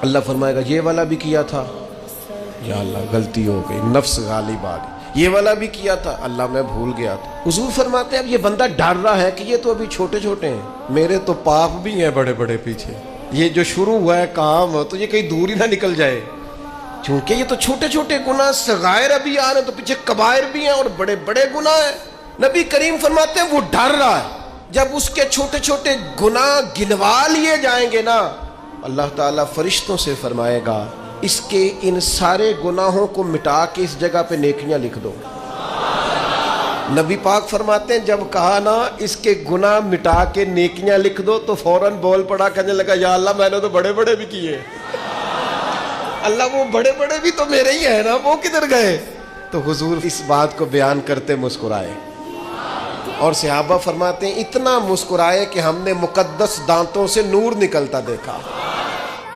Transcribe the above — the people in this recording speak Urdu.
اللہ فرمائے گا یہ والا بھی کیا تھا، یا اللہ غلطی ہو گئی، نفس غالب آ گئی، یہ والا بھی کیا تھا، اللہ میں بھول گیا تھا۔ حضور فرماتے ہیں اب یہ بندہ ڈر رہا ہے کہ یہ تو ابھی چھوٹے چھوٹے ہیں، میرے تو پاپ بھی ہیں بڑے بڑے پیچھے، یہ جو شروع ہوا ہے کام تو یہ کہیں دور ہی نہ نکل جائے، چونکہ یہ تو چھوٹے چھوٹے گناہ صغائر ابھی آ رہے ہیں، تو پیچھے کبائر بھی ہیں اور بڑے بڑے گناہ ہیں۔ نبی کریم فرماتے ہیں وہ ڈر رہا ہے، جب اس کے چھوٹے چھوٹے گناہ گنوا لیے جائیں گے نا، اللہ تعالیٰ فرشتوں سے فرمائے گا اس کے ان سارے گناہوں کو مٹا کے اس جگہ پہ نیکیاں لکھ دو۔ نبی پاک فرماتے ہیں جب کہا نا اس کے گناہ مٹا کے نیکیاں لکھ دو تو فوراً بول پڑا، کہنے لگا یا اللہ میں نے تو بڑے بڑے بھی کیے، اللہ وہ بڑے بڑے بھی تو میرے ہی ہیں نا، وہ کدھر گئے؟ تو حضور اس بات کو بیان کرتے مسکرائے، اور صحابہ فرماتے ہیں اتنا مسکرائے کہ ہم نے مقدس دانتوں سے نور نکلتا دیکھا۔